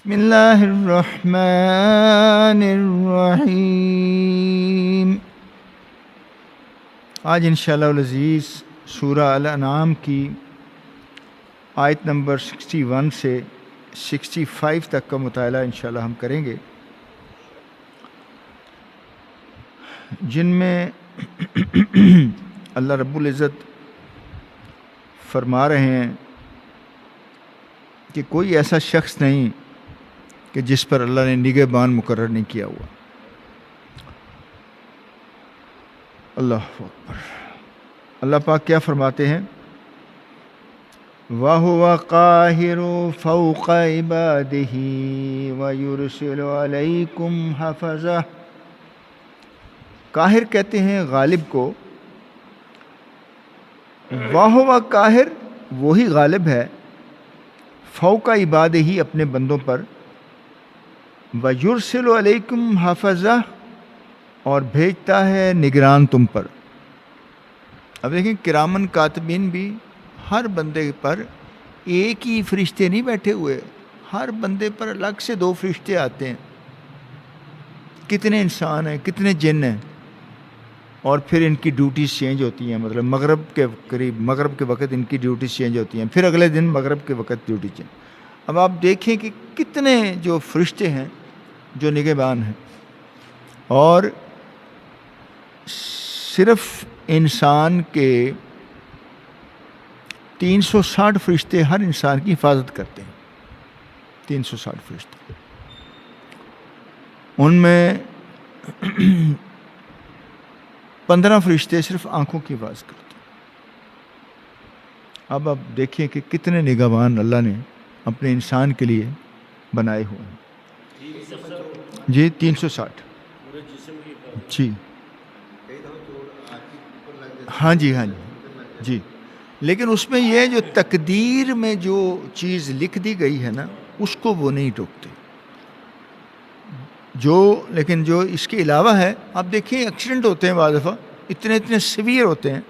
بسم اللہ الرحمن الرحیم۔ آج انشاءاللہ العزیز سورہ الانعام کی آیت نمبر 61 سے 65 تک کا مطالعہ انشاءاللہ ہم کریں گے، جن میں اللہ رب العزت فرما رہے ہیں کہ کوئی ایسا شخص نہیں کہ جس پر اللہ نے نگہبان مقرر نہیں کیا ہوا۔ اللہ اکبر۔ اللہ پاک کیا فرماتے ہیں؟ وَهُوَ قَاهِرُ فَوْقَ عِبَادِهِ وَيُرْسِلُ عَلَيْكُمْ حَفَظَةً۔ قاہر کہتے ہیں غالب کو۔ وَهُوَ قاہر وہی غالب ہے، فوق عبادہ اپنے بندوں پر، وَيُرْسِلُ عَلَيْكُمْ حَفَظَةً اور بھیجتا ہے نگران تم پر۔ اب دیکھیں کرامن کاتبین بھی ہر بندے پر ایک ہی فرشتے نہیں بیٹھے ہوئے، ہر بندے پر الگ سے 2 فرشتے آتے ہیں۔ کتنے انسان ہیں، کتنے جن ہیں، اور پھر ان کی ڈیوٹیز چینج ہوتی ہیں۔ مطلب مغرب کے قریب، مغرب کے وقت ان کی ڈیوٹیز چینج ہوتی ہیں، پھر اگلے دن مغرب کے وقت ڈیوٹی چینج۔ اب آپ دیکھیں کہ کتنے جو فرشتے ہیں جو نگہبان ہیں، اور صرف انسان کے 360 فرشتے ہر انسان کی حفاظت کرتے ہیں۔ 360 فرشتے، ان میں 15 فرشتے صرف آنکھوں کی حفاظت کرتے ہیں۔ اب آپ دیکھیں کہ کتنے نگہبان اللہ نے اپنے انسان کے لیے بنائے ہوئے ہیں۔ جی 360 جی ہاں جی جی۔ لیکن اس میں یہ جو تقدیر میں جو چیز لکھ دی گئی ہے نا، اس کو وہ نہیں ٹوکتے۔ لیکن جو اس کے علاوہ ہے، آپ دیکھیں ایکسیڈنٹ ہوتے ہیں بعض دفعہ، اتنے سیویئر ہوتے ہیں۔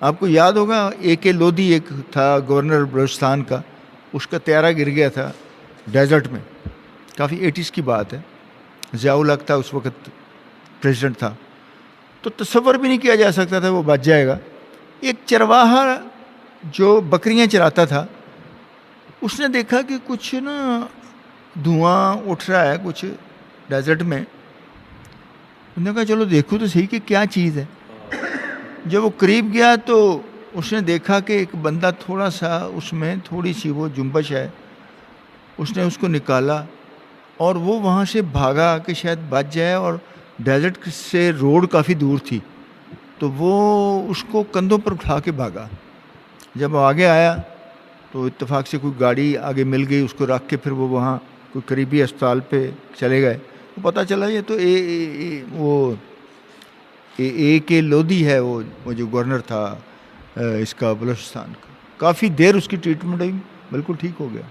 آپ کو یاد ہوگا AK لودھی ایک تھا گورنر بلوچستان کا، اس کا طیارہ گر گیا تھا ڈیزرٹ میں، کافی 80s کی بات ہے۔ ضیاء الحق تھا اس وقت پریزیڈنٹ تھا، تو تصور بھی نہیں کیا جا سکتا تھا وہ بچ جائے گا۔ ایک چرواہا جو بکریاں چراتا تھا، اس نے دیکھا کہ کچھ نا دھواں اٹھ رہا ہے کچھ ڈیزرٹ میں۔ انہوں نے کہا چلو دیکھو تو صحیح کہ کیا چیز ہے۔ جب وہ قریب گیا تو اس نے دیکھا کہ ایک بندہ تھوڑا سا اس میں تھوڑی سی وہ جنبش ہے، اس نے اس کو نکالا اور وہ وہاں سے بھاگا کہ شاید بچ جائے، اور ڈیزرٹ سے روڈ کافی دور تھی، تو وہ اس کو کندھوں پر اٹھا کے بھاگا۔ جب وہ آگے آیا تو اتفاق سے کوئی گاڑی آگے مل گئی، اس کو رکھ کے پھر وہ وہاں کوئی قریبی اسپتال پہ چلے گئے۔ تو پتہ چلا یہ تو وہ AK لودھی ہے، وہ جو گورنر تھا اس کا بلوچستان کا۔ کافی دیر اس کی ٹریٹمنٹ ہوئی، بالکل ٹھیک ہو گیا۔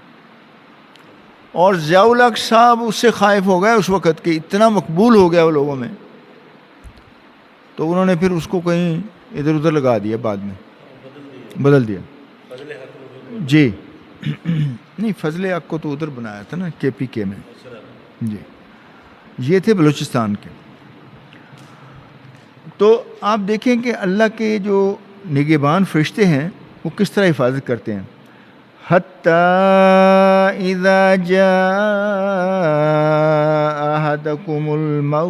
اور ضیاء الحق صاحب اس سے خائف ہو گئے اس وقت کہ اتنا مقبول ہو گیا وہ لوگوں میں، تو انہوں نے پھر اس کو کہیں ادھر ادھر لگا دیا، بعد میں بدل دیا۔ جی نہیں، فضل حق کو تو ادھر بنایا تھا نا KPK میں۔ جی یہ تھے بلوچستان کے۔ تو آپ دیکھیں کہ اللہ کے جو نگہبان فرشتے ہیں وہ کس طرح حفاظت کرتے ہیں۔ حَتَّى إِذَا جَاءَ أَحَدَكُمُ الْمَوْتُ،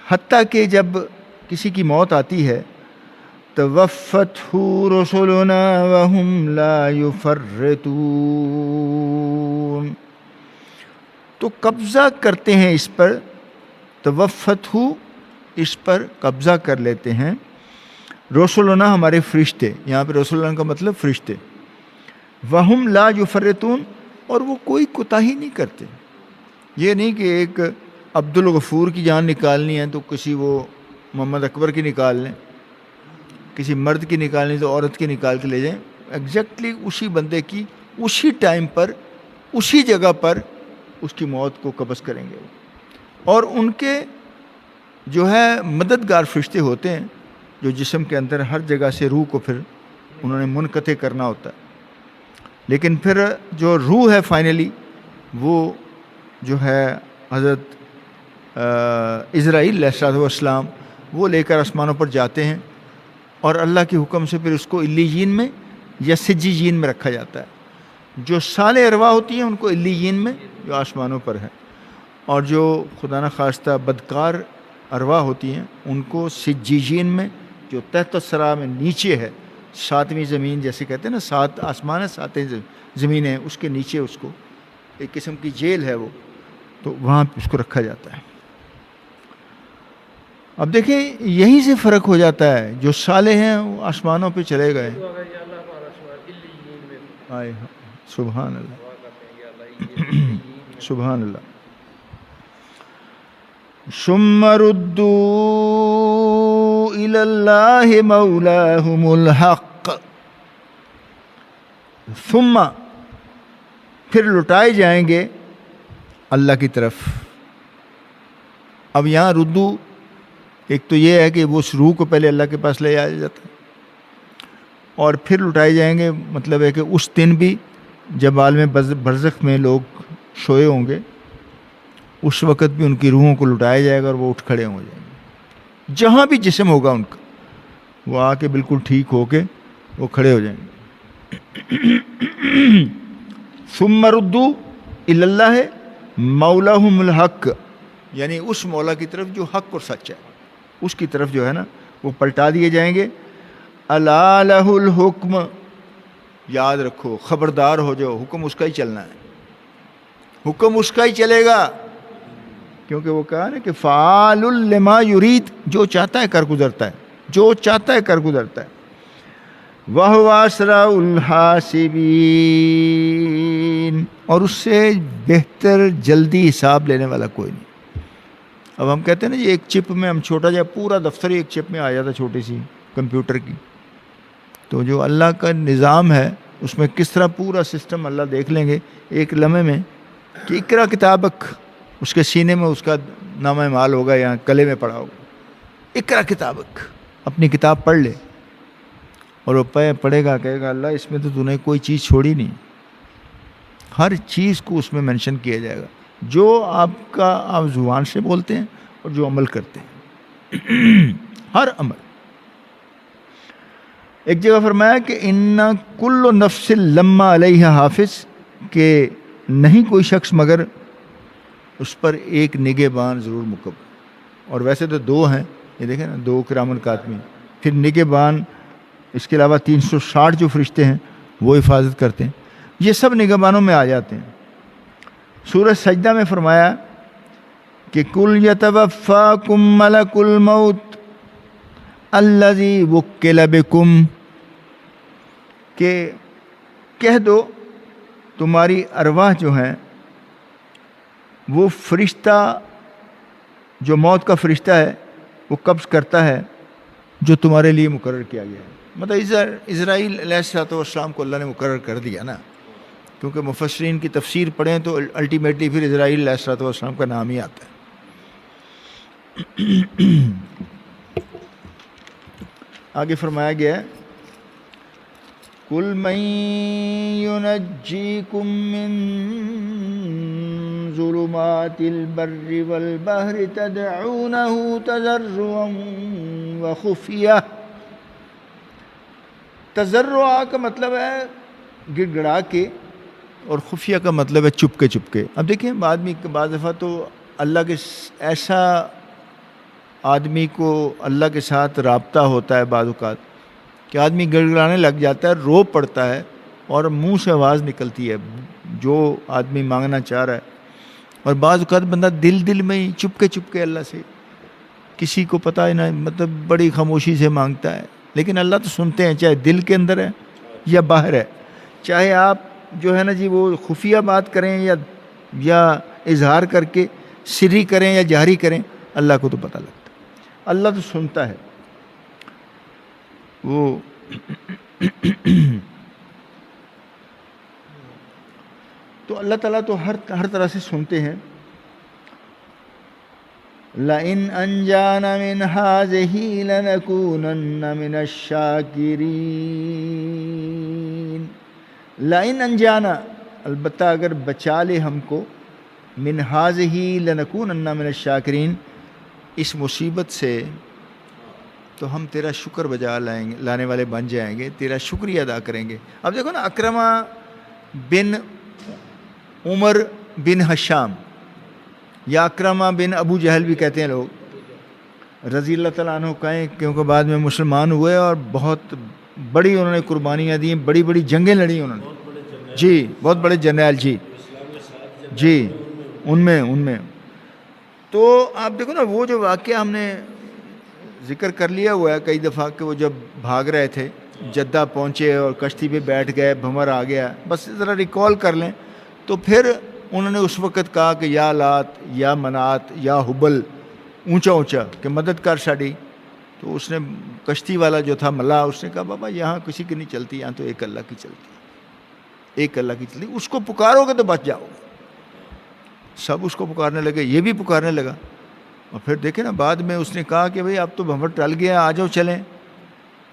حتیٰ کہ جب کسی کی موت آتی ہے، تَوَفَّتْهُ رُسُلُنَا وَهُمْ لَا يُفَرِّطُونَ، تو قبضہ کرتے ہیں اس پر، توفت اس پر قبضہ کر لیتے ہیں، رسولنا ہمارے فرشتے، یہاں پہ رسولنا کا مطلب فرشتے، وہم لا یفرطون، اور وہ کوئی کوتاہی نہیں کرتے۔ یہ نہیں کہ ایک عبد الغفور کی جان نکالنی ہے تو کسی وہ محمد اکبر کی نکال لیں، کسی مرد کی نکالنی تو عورت کی نکال کے لے جائیں، ایگزیکٹلی اسی بندے کی اسی ٹائم پر اسی جگہ پر اس کی موت کو قبض کریں گے۔ اور ان کے جو ہے مددگار فرشتے ہوتے ہیں جو جسم کے اندر ہر جگہ سے روح کو پھر انہوں نے منقطع کرنا ہوتا ہے۔ لیکن پھر جو روح ہے فائنلی وہ جو ہے حضرت اسرائیل علیہ السلام وہ لے کر آسمانوں پر جاتے ہیں، اور اللہ کے حکم سے پھر اس کو علیین میں یا سجیین میں رکھا جاتا ہے۔ جو صالح ارواح ہوتی ہیں ان کو علیین میں جو آسمانوں پر ہے، اور جو خدا نخواستہ بدکار ارواح ہوتی ہیں ان کو سجیین میں جو تحت الثری میں نیچے ہے، ساتویں زمین جیسے کہتے ہیں نا، 7 آسمان ہے 7 زمینیں ہیں، اس کے نیچے اس کو ایک قسم کی جیل ہے وہ، تو وہاں اس کو رکھا جاتا ہے۔ اب دیکھیں یہیں سے فرق ہو جاتا ہے، جو صالح ہیں وہ آسمانوں پہ چلے گئے، آئے سبحان اللہ سبحان اللہ۔ ثم ردوا الی اللہ مولاہم الحق، ثم پھر لٹائے جائیں گے اللہ کی طرف۔ اب یہاں ردو ایک تو یہ ہے کہ وہ اس روح کو پہلے اللہ کے پاس لے آیا جاتا ہے، اور پھر لٹائے جائیں گے، مطلب ہے کہ اس دن بھی جب عالم برزخ میں لوگ سوئے ہوں گے اس وقت بھی ان کی روحوں کو لٹایا جائے گا، اور وہ اٹھ کھڑے ہو جائیں گے، جہاں بھی جسم ہوگا ان کا وہ آ کے بالکل ٹھیک ہو کے وہ کھڑے ہو جائیں گے۔ ثم ردوا الی اللہ مولاہم الحق، یعنی اس مولا کی طرف جو حق اور سچ ہے، اس کی طرف جو ہے نا وہ پلٹا دیے جائیں گے۔ الا لہ الحکم، یاد رکھو، خبردار ہو جاؤ، حکم اس کا ہی چلنا ہے، حکم اس کا ہی چلے گا، کیونکہ وہ کہا نا کہ فعال لما یرید، جو چاہتا ہے کر گزرتا ہے، جو چاہتا ہے کر گزرتا ہے۔ وَهُوَ أَسْرَعُ الْحَاسِبِينَ، اور اس سے بہتر جلدی حساب لینے والا کوئی نہیں۔ اب ہم کہتے ہیں نا یہ ایک چپ میں ہم چھوٹا جا پورا دفتر ایک چپ میں آ جاتا چھوٹی سی کمپیوٹر کی، تو جو اللہ کا نظام ہے اس میں کس طرح پورا سسٹم اللہ دیکھ لیں گے ایک لمحے میں، کہ اقرا کتابک، اس کے سینے میں اس کا نام اعمال ہوگا یا گلے میں پڑا ہوگا، اقرا کتابک، اپنی کتاب پڑھ لے، اور وہ پڑھے گا، کہے گا اللہ اس میں تو نے کوئی چیز چھوڑی نہیں، ہر چیز کو اس میں منشن کیا جائے گا، جو آپ زبان سے بولتے ہیں اور جو عمل کرتے ہیں، ہر عمل۔ ایک جگہ فرمایا کہ ان کل نفس لما علیہ حافظ، کہ نہیں کوئی شخص مگر اس پر ایک نگہبان ضرور مقرر، اور ویسے تو 2 ہیں، یہ دیکھیں نا 2 کرام کاتبین، پھر نگہبان، اس کے علاوہ 360 جو فرشتے ہیں وہ حفاظت کرتے ہیں، یہ سب نگہبانوں میں آ جاتے ہیں۔ سورہ سجدہ میں فرمایا کہ کل یتوفاکم ملک الموت الذی وکل بکم، کہ کہہ دو تمہاری ارواح جو ہیں وہ فرشتہ جو موت کا فرشتہ ہے وہ قبض کرتا ہے جو تمہارے لیے مقرر کیا گیا ہے۔ مطلب اسرائیل علیہ السلام کو اللہ نے مقرر کر دیا نا، کیونکہ مفسرین کی تفسیر پڑھیں تو الٹیمیٹلی پھر اسرائیل علیہ السلام کا نام ہی آتا ہے۔ آگے فرمایا گیا ہے قُلْ مَن يُنَجِّيكُم مِّن ظُلُمَاتِ الْبَرِّ وَالْبَحْرِ تَدْعُونَهُ تَضَرُّعًا وَخُفْيَةً۔ تضرع کا مطلب ہے گڑ گڑا کے، اور خفیہ کا مطلب ہے چپ کے۔ اب دیکھیں بعض دفعہ تو اللہ کے ایسا آدمی کو اللہ کے ساتھ رابطہ ہوتا ہے بعض اوقات کہ آدمی گڑگڑانے لگ جاتا ہے، رو پڑتا ہے اور منہ سے آواز نکلتی ہے جو آدمی مانگنا چاہ رہا ہے، اور بعض اوقات بندہ دل میں ہی چپ کے اللہ سے کسی کو پتہ ہی نہ، مطلب بڑی خاموشی سے مانگتا ہے، لیکن اللہ تو سنتے ہیں، چاہے دل کے اندر ہے یا باہر ہے، چاہے آپ جو ہے نا جی وہ خفیہ بات کریں یا اظہار کر کے سری کریں یا جہری کریں، اللہ کو تو پتہ لگتا ہے، اللہ تو سنتا ہے۔ وہ تو اللہ تعالیٰ تو ہر طرح سے سنتے ہیں۔ لَإِنْ أَنْجَانَ مِنْ هَٰذِهِ لَنَكُونَنَّ مِنَ الشَّاكِرِينَ، لائن انجانا، البتہ اگر بچا لے ہم کو، من ہذہ لنکونن من الشاکرین، اس مصیبت سے تو ہم تیرا شکر بجا لانے والے بن جائیں گے، تیرا شکریہ ادا کریں گے۔ اب دیکھو نا، اکرمہ بن عمر بن ہشام یا اکرمہ بن ابو جہل بھی کہتے ہیں لوگ، رضی اللہ تعالیٰ عنہ کہیں، کیونکہ بعد میں مسلمان ہوئے اور بہت بڑی انہوں نے قربانیاں دی، بڑی بڑی جنگیں لڑی انہوں نے، جی بہت بڑے جرنیل، جی ان میں تو آپ دیکھو نا، وہ جو واقعہ ہم نے ذکر کر لیا ہوا ہے کئی دفعہ کہ وہ جب بھاگ رہے تھے جدہ پہنچے اور کشتی پہ بیٹھ گئے، بھمر آ گیا، بس ذرا ریکال کر لیں تو پھر انہوں نے اس وقت کہا کہ یا لات یا منات یا حبل، اونچا اونچا کہ مدد کر ساڑی۔ تو اس نے کشتی والا جو تھا ملا، اس نے کہا بابا یہاں کسی کی نہیں چلتی، یہاں تو ایک اللہ کی چلتی ہے، ایک اللہ کی چلتی، اس کو پکارو گے تو بچ جاؤ گے۔ سب اس کو پکارنے لگے، یہ بھی پکارنے لگا، اور پھر دیکھیں نا بعد میں اس نے کہا کہ بھئی اب تو بھنور ٹل گیا، آ جاؤ چلیں۔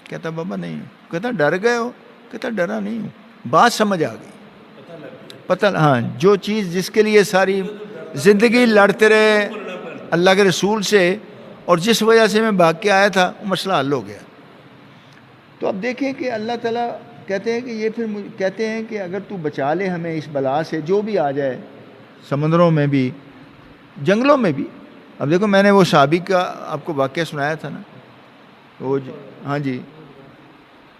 کہتا بابا نہیں، کہتا ڈر گئے ہو، کہتا ڈرا نہیں ہوں، بات سمجھ آ گئی، پتہ ہاں، جو چیز جس کے لیے ساری زندگی لڑتے رہے اللہ کے رسول سے، اور جس وجہ سے میں بھاگ کے آیا تھا، وہ مسئلہ حل ہو گیا۔ تو اب دیکھیں کہ اللہ تعالیٰ کہتے ہیں کہ یہ پھر کہتے ہیں کہ اگر تو بچا لے ہمیں اس بلا سے، جو بھی آ جائے، سمندروں میں بھی، جنگلوں میں بھی۔ اب دیکھو میں نے وہ صحابی کا آپ کو واقعہ سنایا تھا نا، وہ ہاں جی،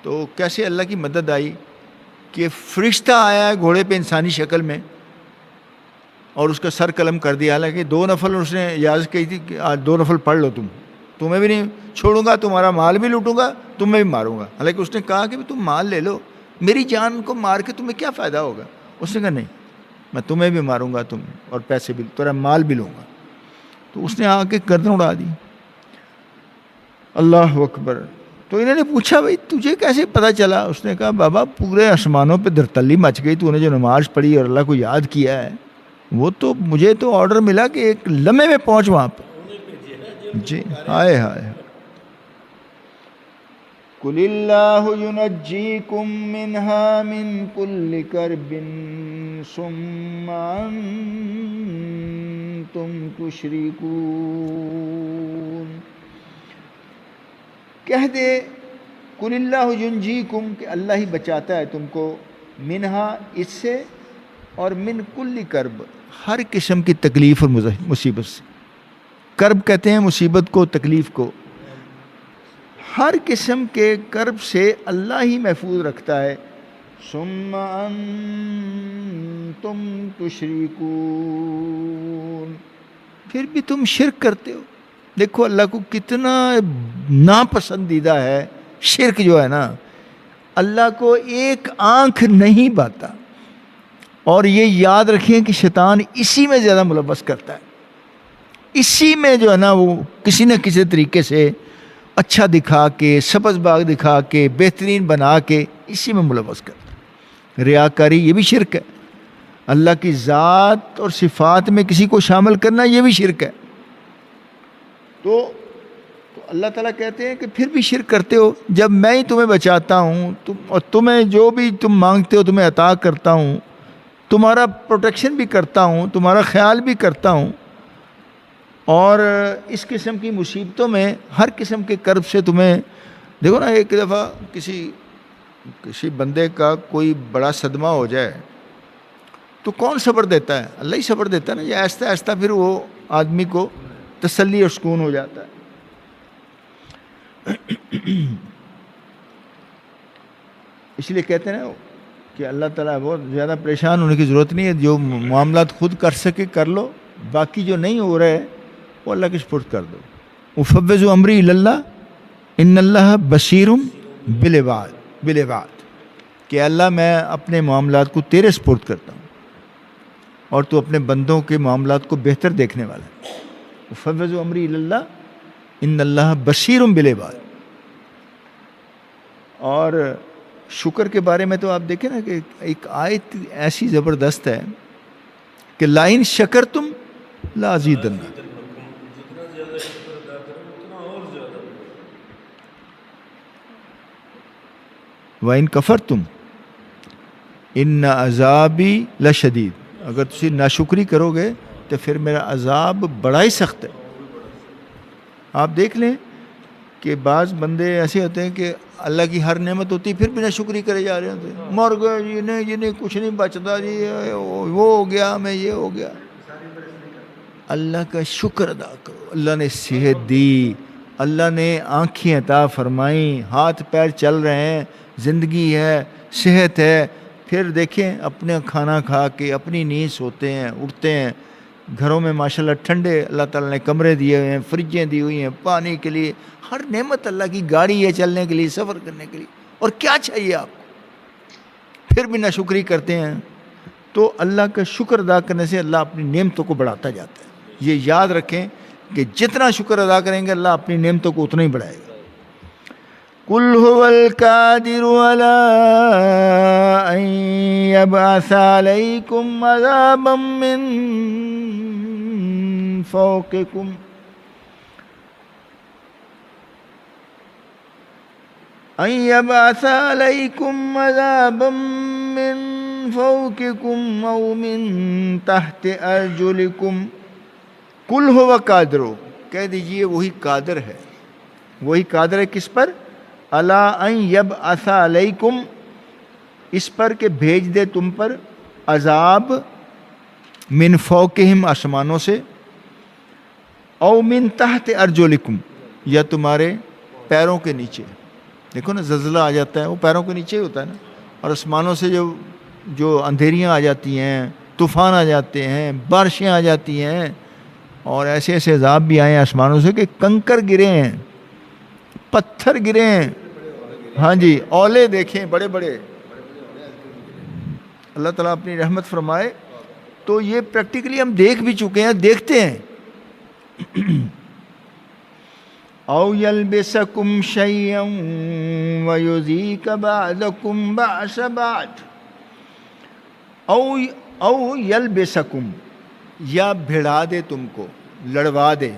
تو کیسے اللہ کی مدد آئی کہ فرشتہ آیا ہے گھوڑے پہ انسانی شکل میں، اور اس کا سر قلم کر دیا۔ حالانکہ 2 نفل اس نے اجازت کی تھی کہ آج 2 نفل پڑھ لو، تمہیں بھی نہیں چھوڑوں گا، تمہارا مال بھی لوٹوں گا، تمہیں بھی ماروں گا۔ حالانکہ اس نے کہا کہ تم مال لے لو، میری جان کو مار کے تمہیں کیا فائدہ ہوگا؟ اس نے کہا نہیں، میں تمہیں بھی ماروں گا، تم اور پیسے بھی، تمہارا مال بھی لوں گا۔ تو اس نے آ کے گردن اڑا دی۔ اللہ اکبر۔ تو انہوں نے پوچھا بھائی تجھے کیسے پتہ چلا؟ اس نے کہا بابا پورے آسمانوں پہ دھڑتلی مچ گئی، تو نے جو نماز پڑھی اور اللہ کو یاد کیا ہے، وہ تو مجھے تو آرڈر ملا کہ ایک لمحے میں پہنچ وہاں پہ۔ جی ہائے ہائے۔ قُلِ اللَّهُ يُنَجِّيكُم مِّنْهَا مِن كُلِّ كَرْبٍ ثُمَّ أَنتُمْ تُشْرِكُونَ۔ کہہ دے قُلِ اللَّهُ يُنْجِيكُم کہ اللہ ہی بچاتا ہے تم کو، منہا اس سے، اور من کل کرب ہر قسم کی تکلیف اور مصیبت سے۔ کرب کہتے ہیں مصیبت کو، تکلیف کو۔ ہر قسم کے کرب سے اللہ ہی محفوظ رکھتا ہے۔ ثم انتم تشرکون، پھر بھی تم شرک کرتے ہو۔ دیکھو اللہ کو کتنا ناپسندیدہ ہے شرک جو ہے نا، اللہ کو ایک آنکھ نہیں باتا۔ اور یہ یاد رکھیں کہ شیطان اسی میں زیادہ ملوث کرتا ہے، اسی میں جو ہے نا وہ کسی نہ کسی طریقے سے اچھا دکھا کے، سبز باغ دکھا کے، بہترین بنا کے اسی میں ملوث کرتا ہے۔ ریاکاری یہ بھی شرک ہے، اللہ کی ذات اور صفات میں کسی کو شامل کرنا یہ بھی شرک ہے۔ تو اللہ تعالیٰ کہتے ہیں کہ پھر بھی شرک کرتے ہو، جب میں ہی تمہیں بچاتا ہوں، اور تمہیں جو بھی تم مانگتے ہو تمہیں عطا کرتا ہوں، تمہارا پروٹیکشن بھی کرتا ہوں، تمہارا خیال بھی کرتا ہوں، اور اس قسم کی مصیبتوں میں ہر قسم کے کرب سے تمہیں دیکھو نا، ایک دفعہ کسی بندے کا کوئی بڑا صدمہ ہو جائے تو کون صبر دیتا ہے؟ اللہ ہی صبر دیتا ہے نا، یہ آہستہ آہستہ پھر وہ آدمی کو تسلی اور سکون ہو جاتا ہے۔ اس لیے کہتے ہیں نا کہ اللہ تعالیٰ بہت زیادہ پریشان ہونے کی ضرورت نہیں ہے، جو معاملات خود کر سکے کر لو، باقی جو نہیں ہو رہے وہ اللہ کے سپرد کر دو۔ افوض امری الی اللہ ان اللہ بصیر بالعباد، کہ اللہ میں اپنے معاملات کو تیرے سپرد کرتا ہوں، اور تو اپنے بندوں کے معاملات کو بہتر دیکھنے والا ہے۔ افوض امری الی اللہ ان اللہ بصیر بالعباد۔ اور شکر کے بارے میں تو آپ دیکھیں نا کہ ایک آیت ایسی زبردست ہے کہ لائن شکر تم لازیدنکم، وَإِن کفرتم ان عذابی لشدید، اگر تسی ناشکری کرو گے تو پھر میرا عذاب بڑا ہی سخت ہے۔ آپ دیکھ لیں کہ بعض بندے ایسے ہوتے ہیں کہ اللہ کی ہر نعمت ہوتی ہے پھر بھی ناشکری کرے جا رہے ہوتے ہیں، مر گئے جی، نہیں کچھ نہیں بچتا جی، وہ ہو گیا میں یہ ہو گیا۔ اللہ کا شکر ادا کرو، اللہ نے صحت دی، اللہ نے آنکھیں عطا فرمائیں، ہاتھ پیر چل رہے ہیں، زندگی ہے، صحت ہے، پھر دیکھیں اپنے کھانا کھا کے اپنی نیند سوتے ہیں، اٹھتے ہیں، گھروں میں ماشاءاللہ ٹھنڈے اللہ تعالیٰ نے کمرے دیے ہوئے ہیں، فریجیں دی ہوئی ہیں پانی کے لیے، ہر نعمت اللہ کی، گاڑی ہے چلنے کے لیے، سفر کرنے کے لیے، اور کیا چاہیے آپ کو؟ پھر بھی ناشکری کرتے ہیں۔ تو اللہ کا شکر ادا کرنے سے اللہ اپنی نعمتوں کو بڑھاتا جاتا ہے۔ یہ یاد رکھیں کہ جتنا شکر ادا کریں گے اللہ اپنی نعمتوں کو اتنا ہی بڑھائے گا۔ قُلْ هُوَ الْقَادِرُ عَلَىٰ أَن يَبْعَثَ عَلَيْكُمْ عَذَابًا مِّن فَوْقِكُمْ أَن يَبْعَثَ عَلَيْكُمْ عَذَابًا مِّن فَوْقِكُمْ أَوْ مِن تَحْتِ أَرْجُلِكُمْ قُلْ هُوَ قَادِرُ، کہہ دیجئے وہی قادر ہے۔ وہی قادر ہے کس پر؟ عَلَىٰ أَن يَبْعَثَ عَلَيْكُمْ، اس پر کہ بھیج دے تم پر، عذاب من فوقہم، آسمانوں سے، او من تحت ارجلکم، یا تمہارے پیروں کے نیچے۔ دیکھو نا زلزلہ آ جاتا ہے وہ پیروں کے نیچے ہی ہوتا ہے نا، اور آسمانوں سے جو اندھیریاں آ جاتی ہیں، طوفان آ جاتے ہیں، بارشیں آ جاتی ہیں، اور ایسے ایسے عذاب بھی آئے ہیں آسمانوں سے کہ کنکر گرے ہیں، پتھر گرے ہیں، ہاں جی، اولے دیکھیں بڑے بڑے، اللہ تعالیٰ اپنی رحمت فرمائے۔ تو یہ پریکٹیکلی ہم دیکھ بھی چکے ہیں، دیکھتے ہیں۔ او یلبسکم شیئا ویذیق بعضکم بعض بعض، او یلبسکم، یا بھڑا دے تم کو، لڑوا دے۔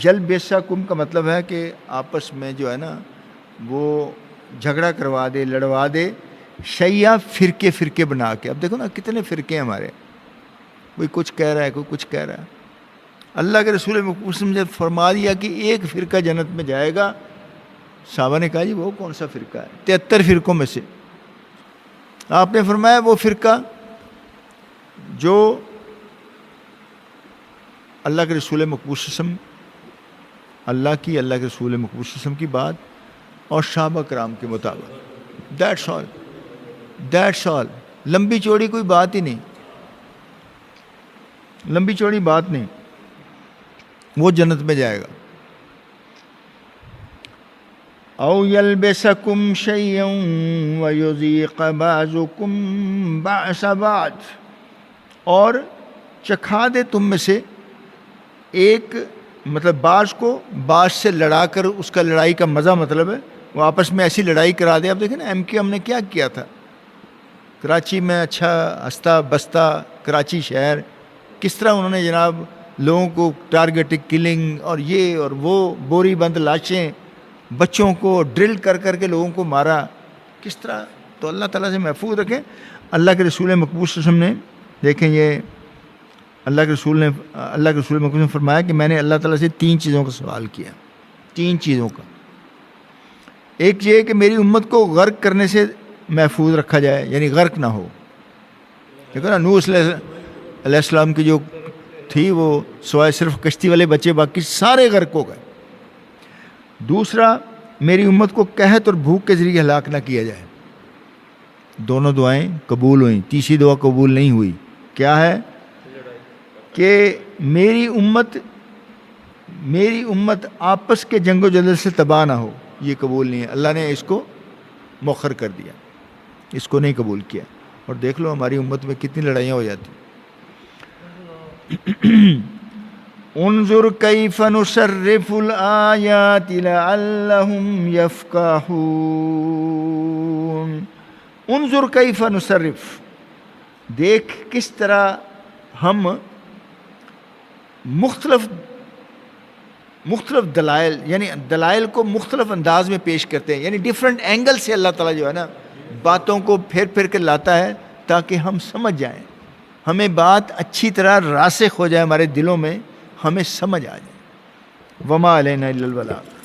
یلبسکم کا مطلب ہے کہ آپس میں جو ہے نا وہ جھگڑا کروا دے، لڑوا دے، شیعہ فرقے فرقے بنا کے۔ اب دیکھو نا کتنے فرقے ہیں ہمارے، کوئی کچھ کہہ رہا ہے، کوئی کچھ کہہ رہا ہے۔ اللہ کے رسول مقبول نے جب فرما دیا کہ ایک فرقہ جنت میں جائے گا، صحابہ نے کہا جی وہ کون سا فرقہ ہے؟ 73 فرقوں میں سے آپ نے فرمایا وہ فرقہ جو اللہ کے رسول مقبول اللہ کے رسول مقبول کی بات اور صحابہ کرام کے مطابق، دیٹس آل، لمبی چوڑی کوئی بات ہی نہیں، لمبی چوڑی بات نہیں، وہ جنت میں جائے گا۔ او یلبسکم شیئا ویذیق بعضکم بعض بعض، اور چکھا دے تم میں سے ایک، مطلب بعض کو بعض سے لڑا کر، اس کا لڑائی کا مزہ مطلب ہے وہ آپس میں ایسی لڑائی کرا دے۔ اب دیکھیں نا ایم کیو ہم نے کیا کیا تھا کراچی میں، اچھا ہستا بستا کراچی شہر، کس طرح انہوں نے جناب لوگوں کو ٹارگیٹنگ کلنگ اور یہ اور وہ، بوری بند لاشیں، بچوں کو ڈرل کر کر کے لوگوں کو مارا، کس طرح۔ تو اللہ تعالیٰ سے محفوظ رکھیں۔ اللہ کے رسول مقبول صلی اللہ علیہ وسلم نے دیکھیں، یہ اللہ کے رسول مقبول نے فرمایا کہ میں نے اللہ تعالیٰ سے 3 چیزوں کا سوال کیا، 3 چیزوں کا۔ ایک یہ کہ میری امت کو غرق کرنے سے محفوظ رکھا جائے، یعنی غرق نہ ہو۔ دیکھو نا نوح علیہ السلام کی جو تھی وہ سوائے صرف کشتی والے بچے باقی سارے غرق ہو گئے۔ دوسرا، میری امت کو قحط اور بھوک کے ذریعے ہلاک نہ کیا جائے۔ دونوں دعائیں قبول ہوئیں، تیسری دعا قبول نہیں ہوئی۔ کیا ہے کہ میری امت آپس کے جنگ و جدل سے تباہ نہ ہو، یہ قبول نہیں ہے، اللہ نے اس کو مؤخر کر دیا، اس کو نہیں قبول کیا۔ اور دیکھ لو ہماری امت میں کتنی لڑائیاں ہو جاتی۔ انظر کیف نصرف الآیات لعلہم یفقہون، انظر کیف نصرف، دیکھ کس طرح ہم مختلف دلائل، یعنی دلائل کو مختلف انداز میں پیش کرتے ہیں، یعنی ڈیفرنٹ اینگل سے اللہ تعالیٰ جو ہے نا باتوں کو پھیر پھیر کے لاتا ہے تاکہ ہم سمجھ جائیں، ہمیں بات اچھی طرح راسخ ہو جائے ہمارے دلوں میں، ہمیں سمجھ آ جائے۔ وما علینا الا البلاغ۔